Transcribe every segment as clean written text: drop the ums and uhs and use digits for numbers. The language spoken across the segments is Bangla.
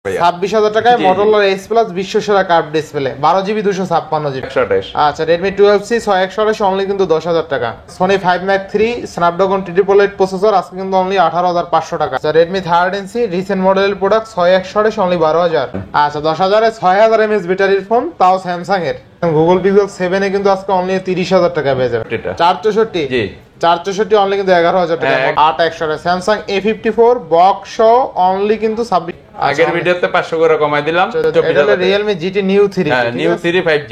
26,000 টাকায় Motorola Edge Plus বিশ্ব সেরা কার্ভ ডিসপ্লে 12GB 256GB। আচ্ছা Redmi 12C 6128 অনলি কিন্তু 10,000 টাকা। Sony 5 Mark III Snapdragon 888 processor আজকে কিন্তু অনলি 18,500 টাকা। আচ্ছা Redmi 13C রিসেন্ট মডেলের প্রোডাক্ট 6128 অনলি 12,000। আচ্ছা 10,000 এ 6000 mAh ব্যাটারির ফোন তাও স্যামসাং এর। Google Pixel 7 এ কিন্তু আজকে অনলি 30,000 টাকা পেয়ে যাবে। 464 জি 464 অনলি কিন্তু 11,000 টাকা। 8100 স্যামসাং A54 বক্স সহ অনলি কিন্তু 26। আগের ভিডিওতে 500 করে কমাই দিলাম। এটা হলো Realme GT Neo 3 Neo 3 5G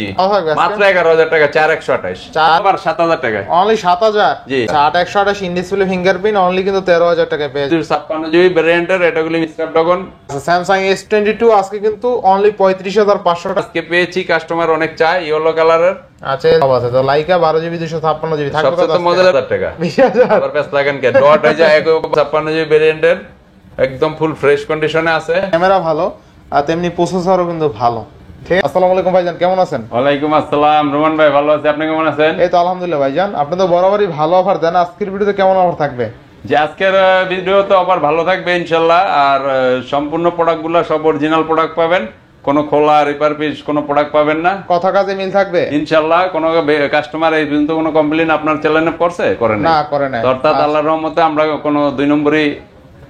মাত্র 11,000 টাকা 4128 আবার 7,000 টাকা only 7,000 G 8128 in display fingerprint only কিন্তু 13,000 টাকা পেয়ে যাবে। 56GB ভ্যারিয়েন্টের এটাগুলো Snapdragon Samsung S22 আজকে কিন্তু অনলি 35,500 টাকা আজকে পেয়েছি। কাস্টমার অনেক চায় ইয়েলো কালারের। আচ্ছা আছে তো লাইকা 12GB 256GB থাকবে কত? সবচেয়ে মজাদার টাকা 20,000 আবার পেস লাগান কে ডট হয়ে যায় 56GB ভ্যারিয়েন্টের একদম ফুল ফ্রেশ কন্ডিশনে আছে। ক্যামেরা ভালো আর তেমনি প্রসেসরও কিন্তু ভালো। ঠিক আছে। আসসালামু আলাইকুম ভাইজান, কেমন আছেন? ওয়ালাইকুম আসসালাম রোমান ভাই, ভালো আছি, আপনি কেমন আছেন? এই তো আলহামদুলিল্লাহ ভাইজান। আপনি তো বরাবরই ভালো অফার দেন, আজকের ভিডিওতে কেমন অফার থাকবে? যে আজকের ভিডিওতে অফার ভালো থাকবে ইনশাআল্লাহ। আর সম্পূর্ণ প্রোডাক্টগুলো সব অরিজিনাল প্রোডাক্ট পাবেন, কোনো খোলা রিপেয়ার পিস কোনো প্রোডাক্ট পাবেন না। কথা কাজে মিল থাকবে ইনশাআল্লাহ। কোনো কাস্টমার এই পর্যন্ত কোনো কমপ্লেইন আপনার চ্যানেলে করছে করেন না? করে না। অর্থাৎ আল্লাহর রহমতে আমরা কোনো দুই নম্বরই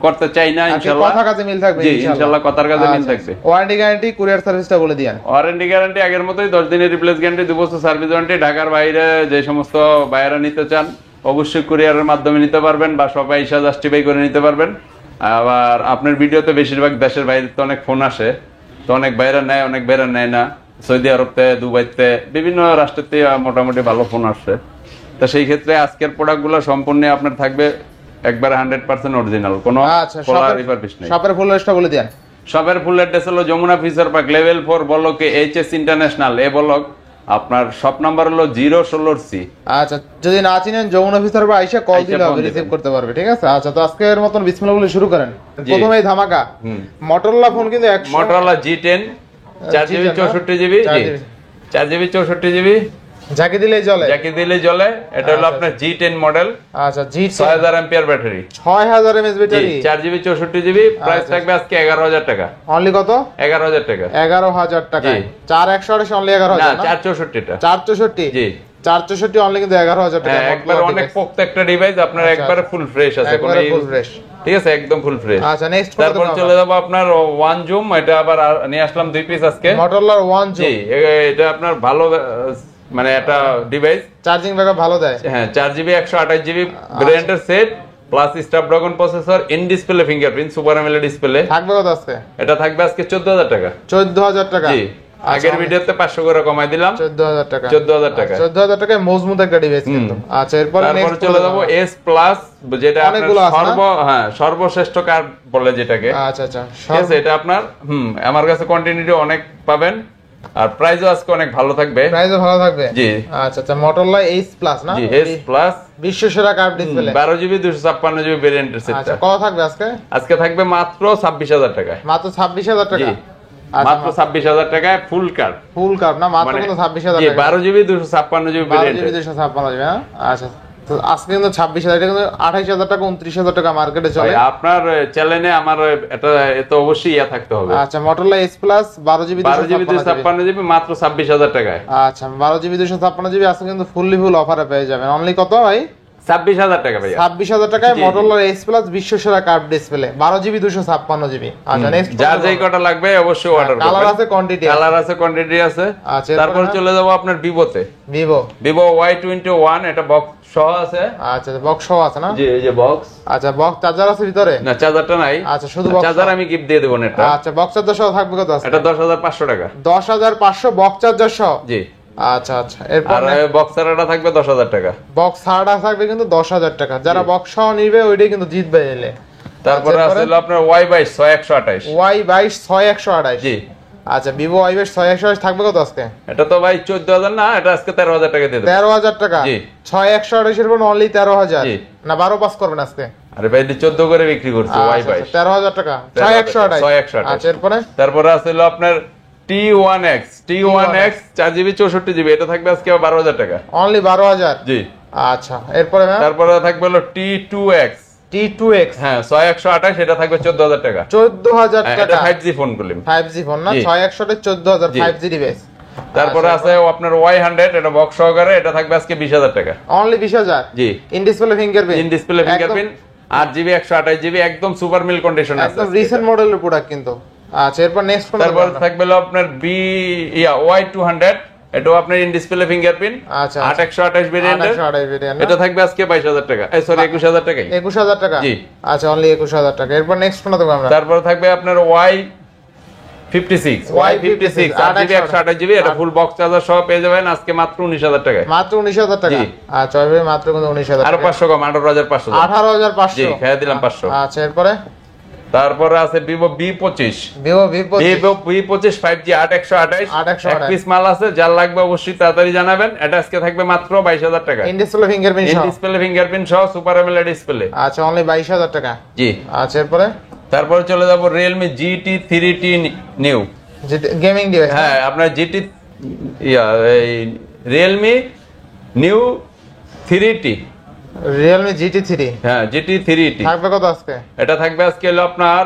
করতে চাই না ইনশাআল্লাহ। কথা কাজে মিল থাকবে ইনশাআল্লাহ, কথার কাজে মিল থাকবে। ওয়ারেন্টি গ্যারান্টি কুরিয়ার সার্ভিসটা বলে দিয়েন। ওয়ারেন্টি গ্যারান্টি আগের মতোই 10 দিনের রিপ্লেস গ্যারান্টি, 2 বছর সার্ভিস ওয়ারেন্টি। ঢাকার বাইরে যে সমস্ত বাইরা নিতে চান অবশ্যই কুরিয়ারের মাধ্যমে নিতে পারবেন বা সবাই এসে জাস্টিফাই করে নিতে পারবেন। আবার আপনার ভিডিওতে বেশিরভাগ দেশের বাইরে তো অনেক ফোন আসে, তো অনেক বাইরে নেয় অনেক বাইরে নেয় না। সৌদি আরবতে দুবাইতে বিভিন্ন রাষ্ট্রতে মোটামুটি ভালো ফোন আসছে। তো সেই ক্ষেত্রে আজকের প্রোডাক্টগুলো সম্পূর্ণ আপনার থাকবে একবার 100% অরিজিনাল, কোনো খোলা রিপেয়ার পিস নেই। শপের ফুল অ্যাড্রেসটা বলে দেন। শপের ফুল অ্যাড্রেস হলো যমুনা ফিচার পার্ক লেভেল 4 বলকে এইচএস ইন্টারন্যাশনাল এ ব্লক। আপনার শপ নাম্বার হলো 016C। আচ্ছা যদি না চিনেন যমুনা ফিচার পার্ক আইসা কল দিলে হবে, রিসিভ করতে পারবে। ঠিক আছে। আচ্ছা তো আজকের মতন বিসমিল্লাহ বলে শুরু করেন। প্রথমেই ধামাকা Motorola ফোন কিন্তু Motorola G10 4GB 64GB 4GB 64GB যাকে দিলেই জ্বলে, যাকে দিলেই জ্বলে। এটা হলো আপনার G10 মডেল। আচ্ছা G10 6000 ampere battery, 6000 mAh battery, 4GB 64GB। Price থাকবে আজকে 11,000 টাকা। অনলি কত? 11,000 টাকা। 11,000 টাকা। 4128 অনলি 11,000 না 464 টা 464 জি 464 অনলি কিন্তু 11,000 টাকা। একবার অনেক পোক্ত একটা ডিভাইস আপনার একবারে ফুল ফ্রেশ আছে, কোনো ফুল ফ্রেশ। ঠিক আছে, একদম ফুল ফ্রেশ। আচ্ছা নেক্সট তারপর চলে যাব আপনার ওয়ান জুম। এটা আবার নিয়ে আসলাম 2 পিস আজকে Motorola ওয়ান জুম। জি এটা আপনার ভালো মানে একটা ডিভাইস, চার্জিং ব্যাকআপ ভালো দেয়। হ্যাঁ 4GB 128GB ভ্যারিয়েন্টের set plus Snapdragon processor, in display fingerprint, super AMOLED display. থাকবে কত আজকে? এটা থাকবে আজকে 14,000 টাকা। 14,000 টাকা জি আগের ভিডিওতে 500 করে কমাই দিলাম। 14,000 টাকা। 14,000 টাকা। 14,000 টাকায় মজবুত একটা ডিভাইস কিন্তু। আচ্ছা এরপর তারপর চলে যাব S প্লাস, যেটা আপনার সর্বশ্রেষ্ঠ কার্ড বলে যেটাকে। আচ্ছা আচ্ছা ঠিক আছে। এটা আপনার আমার কাছে কন্টিনিউটি অনেক পাবেন আর প্রাইসও আজকে অনেক ভালো থাকবে। প্রাইসও ভালো থাকবে জি। আচ্ছা আচ্ছা Motorola Edge Plus না? জি S প্লাস বিশ্ব সেরা কার্ভ ডিসপ্লে 12GB 256GB ভ্যারিয়েন্টের সেটটা। আচ্ছা কত থাকবে আজকে? আজকে থাকবে মাত্র 26,000 টাকা। মাত্র 26,000 টাকা। জি মাত্র 26,000 টাকায় ফুল কার্ড। ফুল কার্ড না মাত্র 26,000 টাকা। 12GB 256GB variant. 12GB 256 হ্যাঁ। আচ্ছা তো আজকে কিন্তু 26,000 টাকা, কিন্তু 28,000 টাকা 29,000 টাকা মার্কেটে চলে। আপনার চ্যানেলে আমার এটা এত অবশ্যই থাকতে হবে। আচ্ছা Motorola Edge Plus 12GB 256GB মাত্র 26,000 টাকায়। আচ্ছা 12GB 256GB আজকে কিন্তু ফুললি ফুল অফারে পেয়ে যাবেন। অনলি কত ভাই? 26,000 টাকা ভাই। 26,000 টাকায় Motorola Edge Plus বিশ্ব সেরা কার্ভ ডিসপ্লে 12GB 256GB। আচ্ছা নেক্সট যার যেই কটা লাগবে অবশ্যই অর্ডার করবেন। কালার আছে কোয়ান্টিটি, কালার আছে কোয়ান্টিটি আছে। আচ্ছা তারপর চলে যাব আপনার ভিভোতে। ভিভো Y21 এটা বক্স সহ আছে। আচ্ছা বক্স সহ আছে না? জি এই যে বক্স। আচ্ছা বক্স চার্জার আছে ভিতরে? না চার্জারটা নাই। আচ্ছা শুধু বক্স। চার্জার আমি গিফট দিয়ে দেব এটা। আচ্ছা বক্স চার্জার সহ থাকবে কত আছে? এটা 10,500 টাকা। 10,500 বক্স চার্জার সহ? জি। আচ্ছা আচ্ছা এরপর আর বক্স ছাড়াটা থাকবে 10,000 টাকা। বক্স ছাড়াটা থাকবে কিন্তু 10,000 টাকা। যারা বক্স সহ নিবে ওইটাই কিন্তু জিতবে এলে। তারপর আছে আপনার Y22 6128। Y22 6128 জি। আচ্ছা Vivo Y22 6128 থাকবে কত আজকে? এটা তো ভাই 14,000 না, এটা আজকে 13,000 টাকা দিয়ে দেব। 13,000 টাকা। জি 6128 এর পর অনলি 13,000 না 12 পাস করবেন আজকে? আরে ভাই 14 করে বিক্রি করছি Y22 13,000 টাকা 6128। আচ্ছা এরপর তারপর আছে আপনার T1X 4GB 64GB এটা থাকবে আজকে 12,000 টাকা। অনলি 12,000। জি। আচ্ছা এরপর তারপরে থাকবে হলো T2X T2X হ্যাঁ 6128 এটা থাকবে 14000 টাকা। 14000 টাকা। এটা 5G ফোন করলাম, 5G ফোন না, 6128 14000 5G ডিভাইস। তারপরে আছে আপনার Y100, এটা বক্স সহকারে, এটা থাকবে আজকে 20000 টাকা। Only 20000। G, in display fingerprint, in display fingerprint, 8GB 128GB, একদম সুপার মিল কন্ডিশন আছে, একদম রিসেন্ট মডেলের প্রোডাক্ট কিন্তু। আচ্ছা, এরপর নেক্সট ফোন। তারপর থাকবে হলো আপনার Y200, এটাও আপনার ইন ডিসপ্লে ফিঙ্গারপ্রিন্ট, আচ্ছা 8128 ভেরিয়েন্টের, 8128 ভেরিয়েন্ট, এটা থাকবে আজকে 22000 টাকা, সরি 21000 টাকাই। 21000 টাকা। জি, আচ্ছা অনলি 21000 টাকা। এরপর নেক্সট ফোন দেবো আমরা। তারপর থাকবে আপনার Y56, 8GB 128GB, এটা ফুল বক্স চার্জার সহ পেয়ে যাবেন আজকে মাত্র 19000 টাকায়। মাত্র 19000 টাকা। আচ্ছা ভাই, মাত্র কিন্তু 19000 আর 500 কম, 18500। 18500। জি, খেয়ে দিলাম 500। আচ্ছা, এরপরে তারপরে আছে Vivo V25, Vivo V25 5G 8128, 8128 এক পিস মাল আছে, যার লাগবে অবশ্যই তাড়াতাড়ি জানাবেন। এটা আজকে থাকবে মাত্র 22000 টাকা, ইন ডিসপ্লে ফিঙ্গারপ্রিন্ট ইন সহ। ডিসপ্লে ফিঙ্গারপ্রিন্ট সহ সুপার AMOLED ডিসপ্লে। আচ্ছা অনলি 22000 টাকা। জি, আচ্ছা এরপরে তারপরে চলে যাব Realme GT3T new. Gaming device. হ্যাঁ, আপনার এই Realme new 3T, Realme GT3। হ্যাঁ GT3T থাকবে কত আজকে? এটা থাকবে আজকে হলো আপনার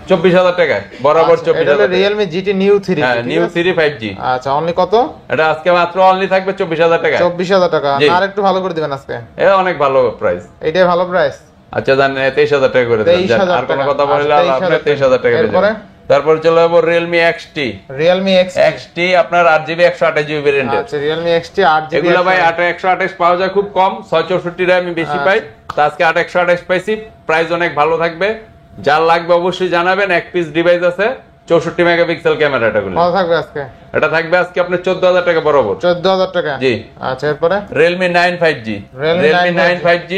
24000 টাকায়, বরাবর 24000 টাকা। Realme GT New 3। হ্যাঁ, নিউ 3 5G। আচ্ছা অনলি কত? এটা আজকে মাত্র অনলি থাকবে 24000 টাকা। 24000 টাকা। জি। আর একটু ভালো করে দিবেন আজকে। এটা অনেক ভালো প্রাইস। এটাই ভালো প্রাইস। আচ্ছা জান, 23000 টাকা করে দেন। 23000 আর কোনো টাকা। কথা বললে আচ্ছা, আপনি 23000 টাকা এরপরে? দেবেন। তারপর চলে যাব Realme XT। Realme XT আপনার 8GB 128GB ভেরিয়েন্টের। আচ্ছা Realme XT 8GB। এগুলা ভাই 128 পাওয়া যায় খুব কম, 664 আমি বেশি পাই, তো আজকে 128 পাইছি, প্রাইস অনেক ভালো থাকবে। যার লাগবে অবশ্যই জানাবেন। এক পিস ডিভাইস আছে, 64 মেগাপিক্সেল ক্যামেরা, এটা গুলো কত থাকবে আজকে? এটা থাকবে আজকে আপনার 14000 টাকা বরাবর। 14000 টাকা। জি। আচ্ছা এরপরে Realme 9 5G, Realme 9 5G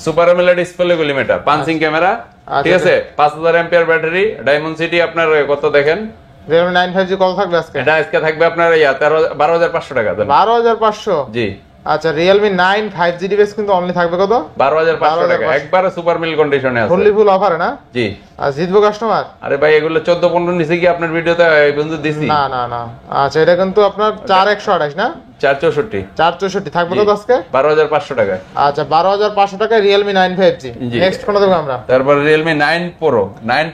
super AMOLED display limiter, punching camera, ঠিক আছে, 5000 এম্পিয়ার ব্যাটারি, ডায়মন্ড সিটি আপনার কত দেখেন। Realme 9 5G কত থাকবে আজকে? এটা আজকে থাকবে আপনার 12500 টাকা। 12500। জি। আচ্ছা Realme 9 5G ডিভাইস কিন্তু অনলি থাকবে কত? 12500 টাকা, একবারে সুপার মিল কন্ডিশনে আছে, ফুল অফারে না? জি। আর জিতবো কাস্টমার? আরে ভাই, এগুলো 14-15 নিচে কি আপনার ভিডিওতে এই পর্যন্ত দিছি? না না না। আচ্ছা এটা কিন্তু আপনার 4128 না? 464। 464 থাকবে কত আজকে? 12500 টাকা। আচ্ছা 12500 টাকায় Realme 9 5G। জি। নেক্সট কোন দেবো আমরা? তারপর Realme 9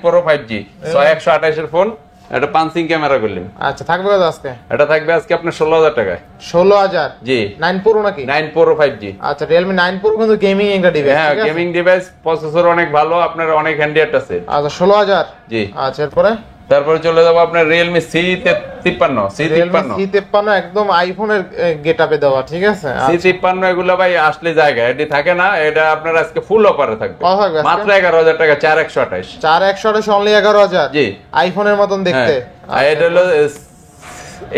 Pro 5G 6128 এর ফোন, এটা পাঞ্চিং ক্যামেরা করলেন। আচ্ছা থাকবে কত আজকে? এটা থাকবে আজকে আপনার 16000 টাকায়। 16000। জি। 9 Pro নাকি? 9 Pro 5G। আচ্ছা Realme 9 Pro কিন্তু গেমিং একটা ডিভাইস। হ্যাঁ, গেমিং ডিভাইস, প্রসেসর অনেক ভালো, আপনার অনেক হ্যান্ডিয়াট আছে। আচ্ছা 16000। জি। আচ্ছা এরপরে? তারপরে চলে যাব আপনার Realme C53 একদম আইফোনের গেটআপে দেওয়া, ঠিক আছে? C53 এগুলো ভাই আসলে জায়গা এটি থাকে না, এটা আপনার আজকে ফুল অফারে থাকবে, কত থাকবে আজকে? মাত্র 11000 টাকা, 4128। 4128 অনলি 11000। জি। আইফোনের মতন দেখতে। আর এটা হলো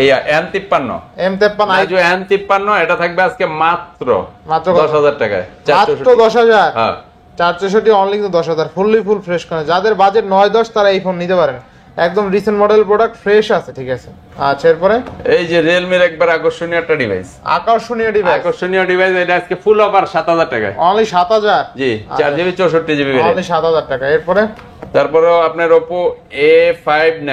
এই M53 M53 M53, এটা থাকবে আজকে মাত্র মাত্র 10000 টাকায়, মাত্র 10000। হ্যাঁ 464 অনলি কিন্তু 10000, ফুল ফ্রেশ করে। যাদের বাজেট 9-10 তারা এই ফোন নিতে পারেন, একদম রিসেন্ট মডেল প্রোডাক্ট, ফ্রেশ আছে, ঠিক আছে? আচ্ছা এরপরে? এই যে Realme এর একবার আকর্ষণীয় একটা ডিভাইস, আকর্ষণীয় ডিভাইস, এটা আজকে ফুল অফার 7000 টাকায়, অনলি 7000। জি, 4GB 64GB অনলি 7000 টাকা। এরপরে? তারপরেও আপনার Oppo A59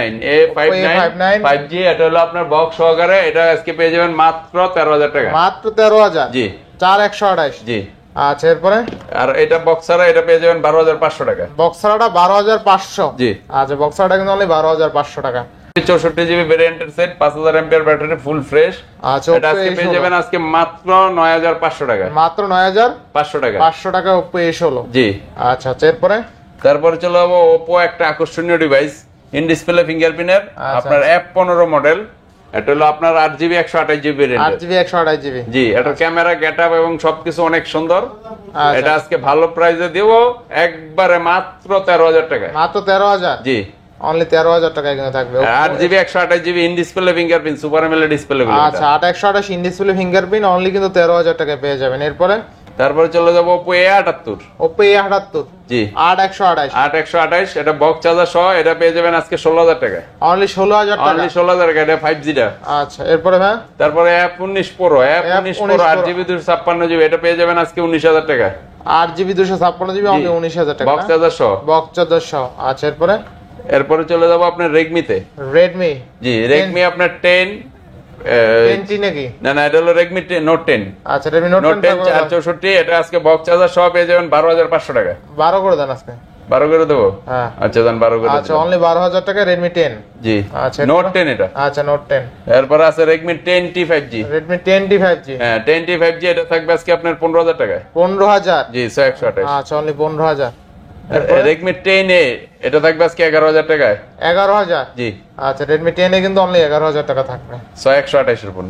5G, এটা হলো আপনার বক্স সহকারে, এটা আজকে পেয়ে যাবেন মাত্র 13000 টাকা, মাত্র 13000। জি। 4128। জি। আচ্ছা এরপরে? আর এটা বক্সারা, এটা পেয়ে যাবেন 12500 টাকা, বক্সারটা 12500। জি। আচ্ছা বক্সারটা কিন্তু অনলি 12500 টাকা। 64GB ভেরিয়েন্টের set, 5000 ampere battery, full fresh. আচ্ছা এটা আজকে পেয়ে যাবেন আজকে মাত্র 9500 টাকা, মাত্র 9500 টাকা, 500 টাকা Oppo A16। জি। আচ্ছা এরপরে? তারপরে চলে যাবো Oppo একটা আকর্ষণীয় ডিভাইস, ইন ডিসপ্লে ফিঙ্গারপ্রিন্টের, আপনার F15 মডেল, এটা হলো আপনার 8GB 128GB variant, 8GB 128GB। জি। এটা ক্যামেরা, গেটআপ এবং সবকিছু অনেক সুন্দর। আচ্ছা। এটা আজকে ভালো প্রাইসে দেবো, একবারে মাত্র 13000 টাকা, মাত্র 13000। জি। অনলি 13000 টাকায় কিন্তু থাকবে 8GB 128GB in display fingerprint, super AMOLED display গুলো। আচ্ছা 8128 ইন ডিসপ্লে ফিঙ্গারপ্রিন্ট, অনলি কিন্তু 13000 টাকায় পেয়ে যাবেন। এরপরে? তারপরে চলে যাবো Oppo A78। Oppo A78। জি। 8128। এটা বক্স চার্জার সহ, এটা পেয়ে যাবেন আজকে 16000 টাকা, অনলি 16000 টাকা। অনলি 16000 টাকা, এটা 5G টা। আচ্ছা এরপরে ভাই? তারপরে F19 Pro 8GB 256GB, এটা পেয়ে যাবেন আজকে 19000 টাকা, 8GB 256GB, অনলি 19000 টাকা, বক্স চার্জার সহ। বক্স চার্জার সহ। আচ্ছা এরপরে? এরপরে চলে যাবো আপনার Redmi তে। Redmi। জি, Redmi আপনার 10 10T নাকি? না না, এটা হলো Redmi Note 10। আচ্ছা Redmi Note 10 464, এটা আজকে বক্স চার্জার সহ পেয়ে যাবেন 12,500 টাকা। 12 করে দেন আজকে। 12 করে দেবো? হ্যাঁ আচ্ছা দেন 12 করে। আচ্ছা অনলি 12,000 টাকা Redmi 10। জি আচ্ছা Note 10 এটা। আচ্ছা Note 10। এরপর আছে Redmi 10T 5G। Redmi 10T 5G। হ্যাঁ 10T 5G, এটা থাকবে আজকে আপনার 15,000 টাকায়। 15,000? জি 128। আচ্ছা অনলি 15,000। Redmi 10A, এটা থাকবে আজকে 11,000 টাকায়। 11,000? জি আচ্ছা Redmi 10 এ কিন্তু অনলি 11,000 টাকা থাকবে। 128 এর ফোন।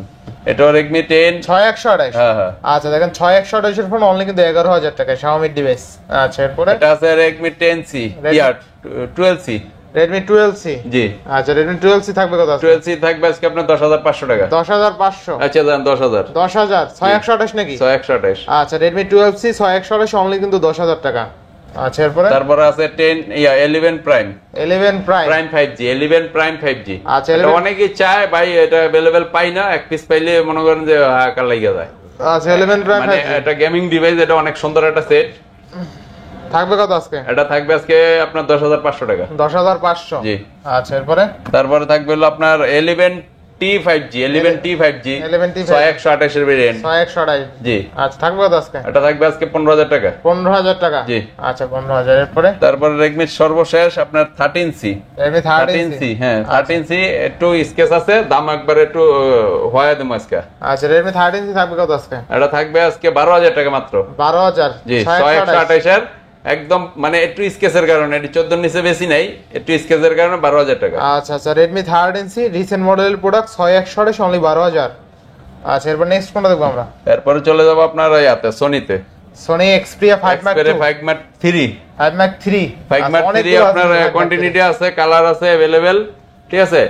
এটাও Redmi 10। 6128? হ্যাঁ হ্যাঁ। আচ্ছা দেখেন 6128 এর ফোন অনলি কিন্তু 11,000 টাকায়, Xiaomi ডিভাইস। আচ্ছা এরপরে এটা আছে Redmi 10C, ইয়া 12C। Redmi 12C? জি। আচ্ছা Redmi 12C থাকবে কত? 12C থাকবে আজকে আপনার 10,500 টাকা। 10,500? আচ্ছা দেন 10,000। 10,000? 6128 নাকি? 128। আচ্ছা Redmi 12C 6128 অনলি কিন্তু 10,000 টাকা। আচ্ছা এরপরে তারপরে আছে 11 Prime। 11 Prime? Prime 5G, 11 Prime 5G। আচ্ছা এটা অনেকেই চায় ভাই, এটা अवेलेबल পাই না, এক পিস পাইলে মনে করেন যে হাকার লাগিয়ে যায়। আচ্ছা 11 Prime মানে 5G এটা গেমিং ডিভাইস, এটা অনেক সুন্দর একটা সেট। থাকবে কত আজকে? এটা থাকবে আজকে আপনার 10,500 টাকা। 10,500? জি। আচ্ছা এরপরে তারপরে থাকবে হলো আপনার 11T 5G, 11T 5G 128 এর ভেরিয়েন্ট। 128? জি। আচ্ছা থাকবে কত আজকে? এটা থাকবে আজকে 15,000 টাকা। 15,000 টাকা? জি। আচ্ছা 15,000। এরপরে তারপরে Redmi সর্বশেষ আপনার 13C। Redmi 13C? হ্যাঁ 13C একটু স্কেচ আছে, দাম একবার একটু হয়ে দেবো আজকে। আচ্ছা Redmi 13C থাকবে কত আজকে? এটা থাকবে আজকে 12,000 টাকা মাত্র। 12,000? জি 128 এর একদম, মানে একটু স্কেচের কারণে, এটি 14 নিচে বেশি নাই, একটু স্কেচের কারণে 12,000 টাকা। আচ্ছা আচ্ছা Redmi 13C রিসেন্ট মডেলের প্রোডাক্ট 6128 অনলি 12,000। আচ্ছা এরপর নেক্সট কোনটা দেখবো আমরা? এরপরে চলে যাব আপনার ইয়াতে সোনিতে। Sony Xperia 5 Mark 2? 5 Mark 3। 5 Mark 3? 5 Mark 3 আপনার কন্টিনিউটি আছে, কালার আছে अवेलेबल, ঠিক আছে।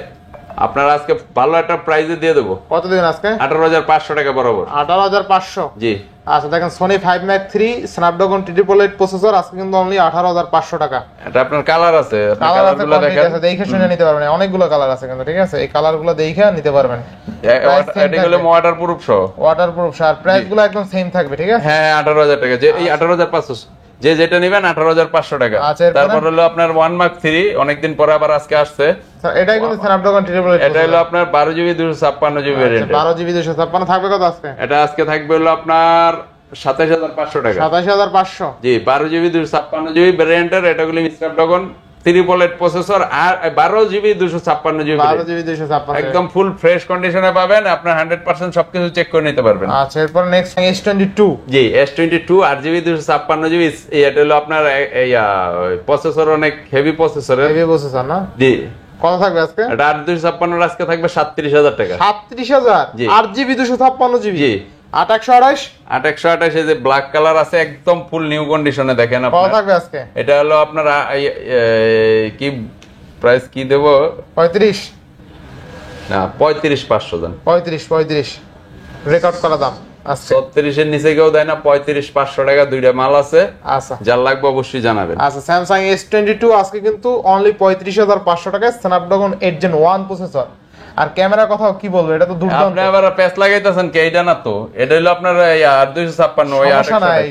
আপনার আজকে ভালো একটা প্রাইসে দিয়ে দেবো। কত দিন আজকে? 18,500 টাকা বরাবর। 18,500? জি। আচ্ছা দেখেন Sony 5 Mark 3 Snapdragon 888 প্রসেসর আজকে কিন্তু অনলি 18,500 টাকা। এটা আপনার কালার আছে, আপনি কালারগুলো কালারগুলো দেখেন, দেখে শুনে নিতে পারবেন, অনেকগুলো কালার আছে কিন্তু, ঠিক আছে। এই কালারগুলো দেখে নিতে পারবেন। এটা হলো ওয়াটারপ্রুফ সহ। ওয়াটারপ্রুফ আর প্রাইসগুলো একদম সেম থাকবে, ঠিক আছে। হ্যাঁ 18,000 টাকা, যে এই 18,500, যে যেটা নেবেন 18,500 টাকা। আচ্ছা, এরপরে? তারপর হলো আপনার 1 Mark 3, অনেকদিন পরে আবার আজকে আসছে। এটাই কিন্তু Snapdragon 888। এটা হলো আপনার 12GB 256GB ভেরিয়েন্ট। 12GB 256 থাকবে কত আজকে? এটা আজকে থাকবে হলো আপনার 27,500 টাকা। 27,500? জি 12GB 256GB ভেরিয়েন্টের, এটা হলো Snapdragon 888 প্রসেসর আর 12GB 256GB। 12GB 256 একদম ফুল ফ্রেশ কন্ডিশনে পাবেন, আপনার 100% সবকিছু চেক করে নিতে পারবেন। আচ্ছা এরপর নেক্সট S22? জি S22 8GB 256GB। এটা হলো আপনার প্রসেসর অনেক হেভি প্রসেসরের। হেভি প্রসেসর না? জি। কত থাকবে আজকে? এটা 8/256 আজকে থাকবে 37,000 টাকা। 37,000? জি। 8GB 256GB? জি। 8/128? 8/128 এই যে ব্ল্যাক কালার আছে, একদম ফুল নিউ কন্ডিশনে দেখেন কত আপনার। থাকবে আজকে? এটা হলো আপনার কি প্রাইস কি দেব? 35? না 35,500 দেন। 35 রেকর্ড করা দাম আজকে। 36 এর নিচে কেউ দেয় না। 35,500 টাকা, দুইটা মাল আছে। আচ্ছা যার লাগবে অবশ্যই জানাবেন। আচ্ছা Samsung S22 আজকে কিন্তু অনলি 35,500 টাকায় Snapdragon 8 Gen 1 প্রসেসর। আর ক্যামেরার কথা কি বলবো, এটা তো দুর্দান্ত। আপনি আবার প্যাচ লাগাইতেছেন কি? এটা না তো, এটা হলো আপনার 256 ওই সমস্যা নাই।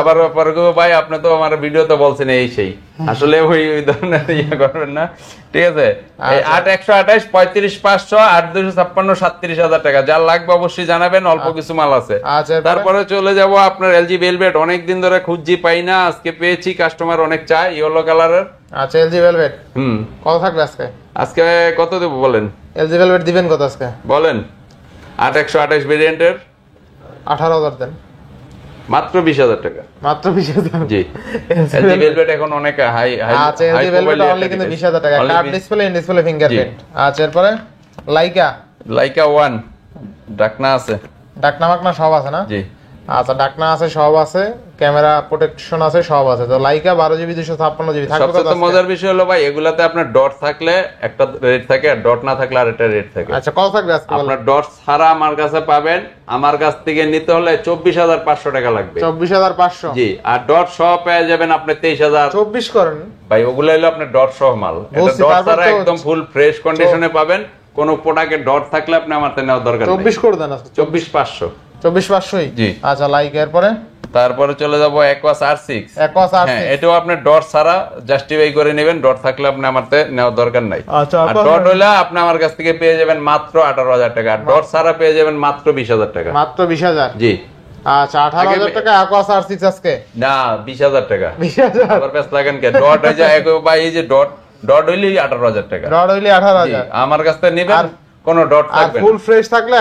আবার পরে গো ভাই আপনি তো আমার ভিডিওতে বলছেন এই সেই, আসলে ওই ধরনের করবেন না, ঠিক আছে। এই 8/128 35,500 8/256 37,000 টাকা। যার লাগবে অবশ্যই জানাবেন, অল্প কিছু মাল আছে। আচ্ছা তারপরে চলে যাব আপনার LG Velvet, অনেক দিন ধরে খুঁজছি পাই না, আজকে পেয়েছি, কাস্টমার অনেক চায়, ইয়েলো কালারের। আচ্ছা LG Velvet কত থাকবে আজকে? আজকে কত দেব বলেন? LG Velvet দিবেন কত আজকে বলেন? 8/128 ভেরিয়েন্টের 18,000 দেন। মাত্র 20,000 টাকা। মাত্র 20,000? জি। LG Velvet এখন অনেক হাই আচ্ছা LG Velvet অনলি কিন্তু 20,000 টাকা। Curve display, in display fingerprint. আচ্ছা এরপরে লাইকা 1 ডাকনা আছে, ডাকনা মাকনা সব আছে না? জি। আচ্ছা ডাকনা আছে, সব আছে, ক্যামেরা প্রোটেকশন আছে, সব আছে। তো লাইকা 12GB 256GB থাকবে কত? সবচেয়ে মজার বিষয় হলো ভাই, এগুলাতে আপনার ডট থাকলে একটা রেট থাকে, আর ডট না থাকলে আরেকটা রেট থাকে। আচ্ছা কত থাকবে আজকে? আপনার ডট ছাড়া আমার কাছে পাবেন, আমার কাছ থেকে নিতে হলে 24,500 টাকা লাগবে। 24,500? জি। আর ডট সহ পেয়ে যাবেন আপনি 23,000। 24 করেন ভাই, ওগুলো হলো আপনার ডট সহ মাল। এটা ডট ছাড়া একদম ফুল ফ্রেশ কন্ডিশনে পাবেন। কোন প্রোডাক্টে ডট থাকলে আপনি আমার তে নেওয়ার দরকার নেই। 24 করে দেন আজকে। 24,500। 24,500? জি। আচ্ছা লাইকা এরপরে তারপরে চলে যাব Aquas R6। Aquas R6 হ্যাঁ, এটাও আপনি ডট ছাড়া জাস্টিফাই করে নেবেন, ডট থাকলে আপনি আমারতে নেওয়ার দরকার নাই। আচ্ছা, আর ডট হইলে আপনি আমার কাছ থেকে পেয়ে যাবেন মাত্র 18,000 টাকা, আর ডট ছাড়া পেয়ে যাবেন মাত্র 20,000 টাকা। মাত্র 20,000? জি। আচ্ছা, 18,000 টাকা Aquas R6 আজকে? না, 20,000 টাকা। 20,000? আবার ব্যস্ত লাগেন কে? ডট হয়ে যায় ভাই, এই যে ডট হইলে 18,000 টাকা। ডট হইলে 18,000? আমার কাছ থেকে নেবেন, কোনো ডট থাকবে না। ফুল ফ্রেশ থাকলে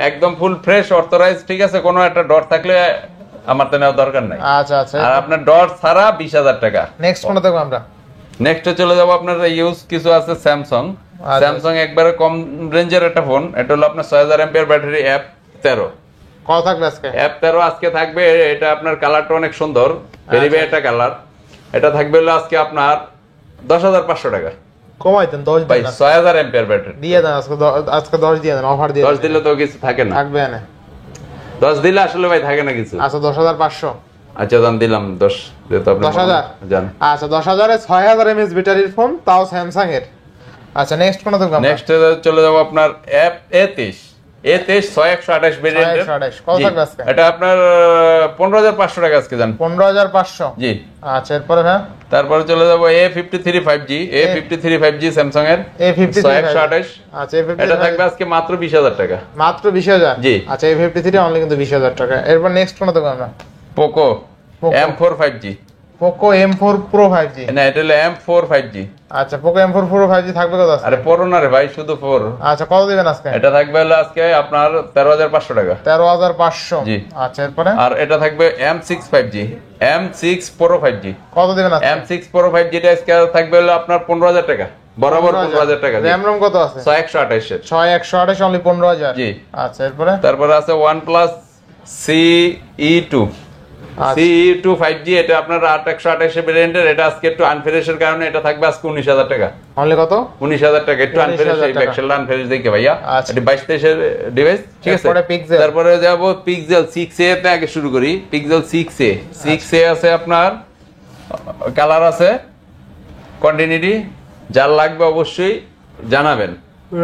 একদম ফুল ফ্রেশ অথরাইজ, ঠিক আছে? কোনো একটা ডট থাকলে আমার তো নেওয়ার দরকার নাই। আচ্ছা আচ্ছা। আর আপনার ডট ছাড়া 20,000 টাকা। নেক্সট কোনটা দেখব আমরা? নেক্সট চলে যাব আপনার ইউজ কিছু আছে স্যামসাং। স্যামসাং একবারে কম রেঞ্জের একটা ফোন, এটা হলো আপনার 6000 এমপিআর ব্যাটারি, F13। কত থাকবে আজকে? F13 আজকে থাকবে, এটা আপনার কালারটা অনেক সুন্দর, ভেরি একটা কালার। এটা থাকবে হলো আজকে আপনার 10,500 টাকা। কমাই দেন 10 ভাই, দিন 6000 এমপিআর ব্যাটারি দিয়ে দেন আজকে 10 দিয়ে দেন, অফার দিয়ে 10 দিলে তো কিছু থাকে না। থাকবে না 10 দিলে আসলে ভাই থাকে না কিছু। আচ্ছা 10,500। আচ্ছা জান দিলাম 10, যেহেতু আপনি 10,000 জান। আচ্ছা 10,000 এ 6000 এমএএইচ ব্যাটারির ফোন, তাও স্যামসাং এর। আচ্ছা নেক্সট কোনটা দেখব আমরা? নেক্সট চলে যাব আপনার A23 6128 ভেরিয়েন্টের। 6128 কত থাকবে আজকে? এটা আপনার 15,500 টাকা আজকে জান। 15,500? জি। আচ্ছা এরপরে হ্যাঁ, তারপরে চলে যাব A53 5G সেমসাং এর A53 6128। আচ্ছা A53 এটা থাকবে আজকে মাত্র 20,000 টাকা। মাত্র 20,000? জি। আচ্ছা A53 অনলি কিন্তু 20,000 টাকা। এরপর নেক্সট কোনটা দেখব আমরা? Poco M4 5G। Poco M4 Pro 5G? না, এটা হলো M4 5G। আচ্ছা পোকো M4 Pro 5G থাকবে কত আজকে? আরে পড়ো না রে ভাই, শুধু 4। আচ্ছা কত দিবেন আজকে? এটা থাকবে হলো আজকে আপনার 13,500 টাকা। 13,500? জি। আচ্ছা এরপরে? আর এটা থাকবে M6 Pro 5G। কত দিবেন আজকে? M6 Pro 5G টা আজকে থাকবে হলো আপনার 15,000 টাকা, বরাবর 15,000 টাকা। RAM ROM কত আছে? 6128 এর। 6128 অনলি 15,000? জি। আচ্ছা এরপরে? তারপরে আছে OnePlus CE2 CE2 5G, এটা আপনার 8128 এর ভেরিয়েন্টের। এটা আজকে একটু আনফ্রেশের কারণে এটা থাকবে আজকে 19,000 টাকা। অনলি কত? 19,000 টাকা। একটু আনফ্রেশ, এই ব্যাকশেলটা আনফ্রেশ দেখে ভাইয়া। আচ্ছা। এটা 22-23 এর ডিভাইস, ঠিক আছে? তারপরে যাব Pixel 6a তে আগে শুরু করি। Pixel 6a আছে আপনার, কালার আছে, কন্টিনিউটি। যার লাগবে অবশ্যই জানাবেন।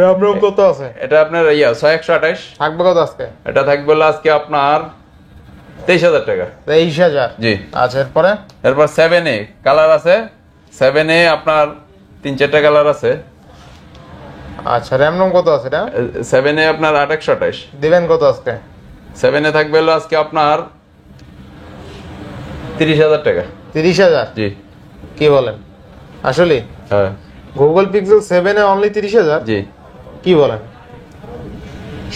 RAM ROM কত আছে? এটা আপনার 6128 থাকবে কত আজকে? এটা থাকবে হলো আজকে আপনার 23,000 টাকা। 23,000? জি। আচ্ছা এরপরে? এরপর 7a কালার আছে, 7a আপনার 3-4টা কালার আছে। আচ্ছা RAM ROM কত আছে এটা? 7a আপনার 8128 দিবেন কত আজকে? 7a থাকবে হলো আজকে আপনার 30,000 টাকা। 30,000? জি। কি বলেন আসলে? হ্যাঁ। Google pixel 7 A only 30,000? জি। কি বলেন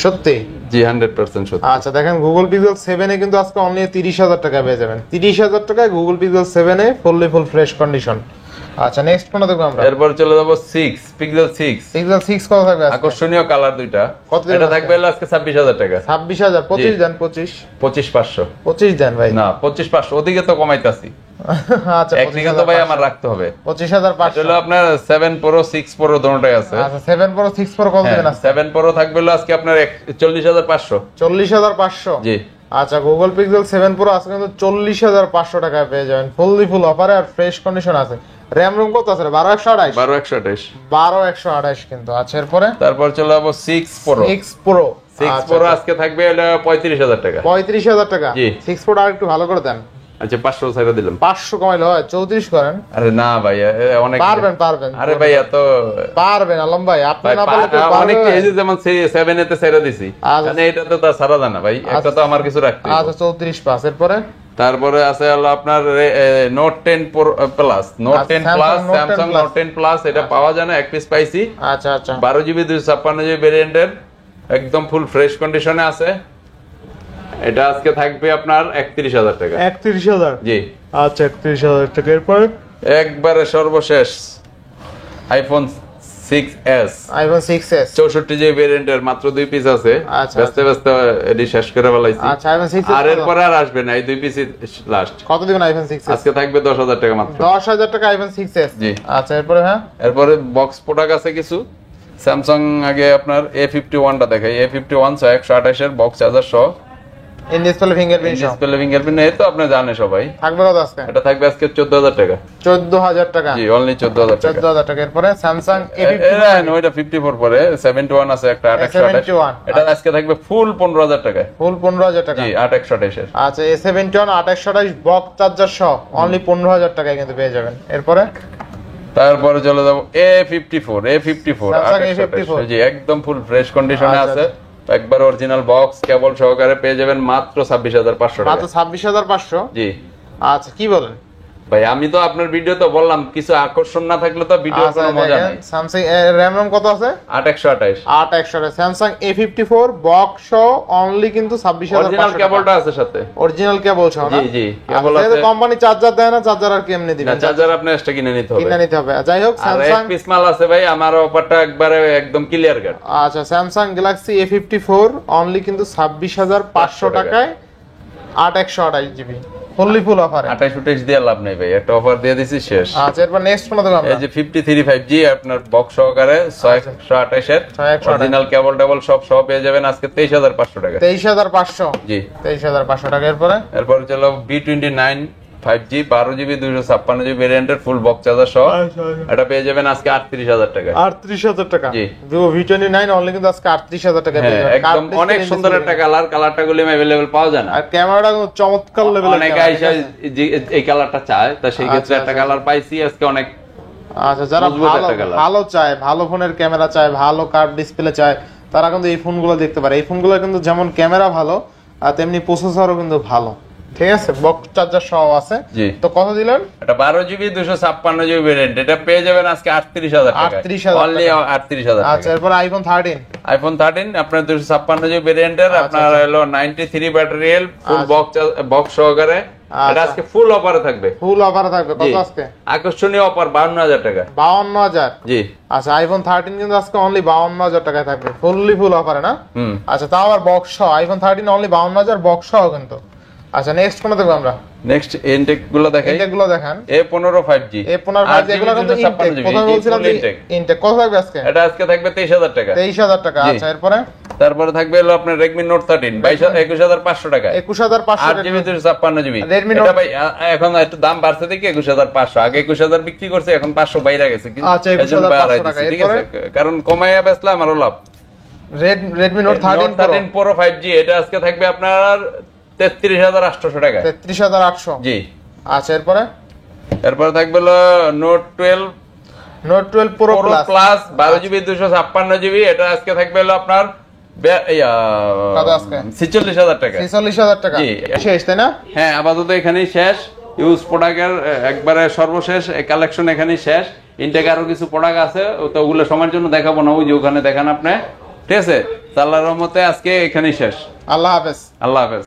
সত্যি? জি 100% সত্যি। আচ্ছা দেখেন গুগল পিক্সেল 7 এ কিন্তু আজকে অনলি 30,000 টাকা পেয়ে যাবেন। 30,000 টাকায় গুগল পিক্সেল 7 এ ফুল ফ্রেশ কন্ডিশন। আচ্ছা নেক্সট কোনটা দেখব আমরা? এরপর চলে যাব Pixel 6 পিক্সেল 6 কত থাকবে আজকে? আকর্ষণীয় কালার দুইটা। কত এটা থাকবে হলো আজকে 26,000 টাকা। 26,000? 25 দেন, 25,500। 25 দেন ভাই। না 25,500, ওদিকে তো কমাইতাছি। আচ্ছা একদিকে তো ভাই আমার রাখতে হবে। 25,500 হলো আপনার 7 Pro 6 Pro দুটোই আছে। আচ্ছা 7 Pro 6 Pro কত দিবেন আজকে? 7 Pro থাকবে হলো আজকে আপনার 40,500। 40,500? জি। আচ্ছা গুগল পিক্সেল 7 Pro আজকে কিন্তু 40,500 টাকায় পেয়ে যাবেন, ফুল অফারে আর ফ্রেশ কন্ডিশন আছে। RAM ROM কত আছে? 12/128? 12/128। 12/128 কিন্তু। আচ্ছা এরপরে? তারপর চলে যাব 6 Pro 6 Pro আজকে থাকবে হলো 35,000 টাকা। 35,000 টাকা? জি। 6 Pro আর একটু ভালো করে দেন। আচ্ছা 500 ছাইরা দিলাম। 500 কমাইলে হয়? 34 করেন। আরে না ভাই, অনেক পারবেন। আরে ভাই এত পারবেন আলম ভাই, আপনি না পারলে তো অনেক পারবেন। এই যে যেমন 7 এতে ছাইরা দিছি, মানে এটা তো তার সারা জানা ভাই, একটা তো আমার কিছু রাখতে হবে। আচ্ছা 34 পাস। এরপরে? তারপরে আছে হলো আপনার note 10 plus, Samsung note 10 plus. এটা পাওয়া যায় না, এক পিস পাইছি। আচ্ছা 12GB 256GB ভেরিয়েন্টের, একদম ফুল ফ্রেশ কন্ডিশনে আছে। এটা আজকে থাকবে আপনার 31,000 টাকা। 31,000? জি। আচ্ছা 31,000 টাকা। এরপরে? একবারে সর্বশেষ আইফোন 6s 6s 64GB ভেরিয়েন্টের, মাত্র 2 পিস আছে। আচ্ছা, ব্যস্ত এডি শেষ করে ফেলাইছি। আচ্ছা iPhone 6s আর এরপর আর আসবে না, এই 2 পিসই লাস্ট। কত দিবেন iPhone 6s? আজকে থাকবে 10,000 টাকা মাত্র। 10,000 টাকা iPhone 6s? জি। আচ্ছা এরপরে? হ্যাঁ এরপরে বক্স প্রোডাক্ট আছে কিছু। স্যামসাং আগে আপনার A51 টা দেখাই। A51 128 এর বক্স চার্জার সহ। ইন ডিসপ্লে ফিঙ্গারপ্রিন্ট সহ। ডিসপ্লে ফিঙ্গারপ্রিন্ট এই তো আপনি জানেন সবাই। থাকবে কত আজকে? এটা থাকবে আজকে 14000 টাকা। 14000 টাকা। জি অনলি 14000 টাকা। 14000 টাকা। এরপরে স্যামসাং ওইটা 54 পরে 71 আছে একটা 8128। এটা আজকে থাকবে ফুল 15000 টাকা। ফুল 15000 টাকা। জি 8128 এর। আচ্ছা A71 8128 বক্স চার্জার সহ অনলি 15000 টাকায় কিন্তু পেয়ে যাবেন। এরপরে তারপরে চলে যাব A54 Samsung A54 জি একদম ফুল ফ্রেশ কন্ডিশনে আছে, একবার অরিজিনাল বক্স কেবল সহকারে পেয়ে যাবেন মাত্র 26500 টাকা। মাত্র 26500? জি। আচ্ছা কি বলেন ভাই আমি তো আপনার ভিডিও তো বললাম কিছু আকর্ষণ না থাকলে তো ভিডিও কোনো মজা নাই। স্যামসাং র‍্যাম কত আছে? 8128। 8128 স্যামসাং A54 বক্স সহ অনলি কিন্তু 26500 অরিজিনাল কেবলটা আছে সাথে। অরিজিনাল কেবল সহ না? জি জি কেবল আছে। কোম্পানি চার্জার দেয় না, চার্জার আর কেমনে দিবেন? না চার্জার আপনি এক্সট্রা কিনে নিতে হবে। কিনে নিতে হবে। যাই হোক আর স্যামসাং এক পিস মাল আছে ভাই, আমার অফারটা একবারে একদম ক্লিয়ার কাট। আচ্ছা স্যামসাং গ্যালাক্সি A54 অনলি কিন্তু 26500 টাকায় 8128 জিবি ফুললি ফুল অফারে। 28 দিয়ে লাভ নেই ভাই, একটা অফার দিয়ে দিছি শেষ। আচ্ছা এরপর নেক্সট কোন দেব আমরা? এই যে 53 5G আপনার বক্স সহকারে 6128 এর অরিজিনাল কেবল টেবল সব পেয়ে যাবেন আজকে 23500 টাকা। 23500? জি 23500 টাকা। এরপরে চলো B29 5G 12GB 256GB ভেরিয়েন্টের ফুল বক্স চার্জার সহ এটা পেয়ে যাবেন আজকে 38000 টাকা। 38000 টাকা। জি Vivo V29 অনলি কিন্তু আজকে 38000 টাকা পেয়ে যাবেন। একদম অনেক সুন্দর একটা কালারটা গুলো अवेलेबल পাওয়া যায় না। আর ক্যামেরাটা চমৎকার লেভেলের। অনেক আইসা এই কালারটা চায়, তা সেই ক্ষেত্রে একটা কালার পাইছি আজকে অনেক। আচ্ছা যারা ভালো চায়, ভালো ফোনের ক্যামেরা চায়, ভালো কার্ভ ডিসপ্লে চায়, তারা কিন্তু এই ফোনগুলো দেখতে পারে। এই ফোনগুলো কিন্তু যেমন ক্যামেরা ভালো আর তেমনি প্রসেসরও কিন্তু ভালো। ঠিক আছে, বক্স চার্জার সহ আছে। তো কত দিলেন? এটা 12GB 256GB ভেরিয়েন্ট, এটা পেয়ে যাবেন আজকে 38000 টাকা। 38000 অনলি 38000 টাকা। আচ্ছা এরপর আইফোন 13 আপনার 256GB ভেরিয়েন্টের আপনার হলো 93 ব্যাটারি হেলথ ফুল বক্স সহকারে এটা আজকে ফুল অফারে থাকবে। ফুল অফারে থাকবে। কত আজকে? আকর্ষণীয় অফার 52000 টাকা। 52000? জি। আচ্ছা আইফোন 13 কিন্তু আজকে অনলি 52000 টাকায় থাকবে ফুললি ফুল অফারে না? আচ্ছা তাও আবার বক্স সহ। আইফোন 13 অনলি 52000 বক্স সহ কিন্তু। আচ্ছা নেক্সট কোন দেখব আমরা? নেক্সট ইনটেক গুলো দেখাই। ইনটেক গুলো দেখান। A15 5G এগুলো কিন্তু ইনটেক। প্রথমে বলছিলাম যে ইনটেক কত থাকবে আজকে? এটা আজকে থাকবে 23000 টাকা। 23000 টাকা। আচ্ছা তারপরে থাকবে হলো আপনার Redmi Note 13 21500 টাকা। 21500 8GB 256GB। এটা ভাই এখন একটু দাম বাড়ছে দেখি 21500, আগে 21000 বিক্রি করছে, এখন 500 বাইরে গেছে। আচ্ছা 21500 টাকা। ঠিক আছে, কারণ কমাইয়া বেচলাম আরো লাভ। Redmi Note 13 Pro 5G এটা আজকে থাকবে আপনার 33800 টাকা। 33800? জি। আচ্ছা এরপরে থাকবে হলো Note 12 Pro Plus 12GB 256GB এটা আজকে থাকবে হলো আপনার 46000 টাকা। 46000 টাকা শেষ তাই না? হ্যাঁ আপাতত এখানেই শেষ। ইউজ প্রোডাক্টের একবারে সর্বশেষ কালেকশন এখানেই শেষ। ইনটেক আরো কিছু প্রোডাক্ট আছে, তো ওগুলো সময়ের জন্য দেখাবো না, ওই যে ওখানে দেখান আপনি। ঠিক আছে, আল্লাহর রহমতে আজকে এখানেই শেষ। আল্লাহ হাফেজ। আল্লাহ হাফেজ।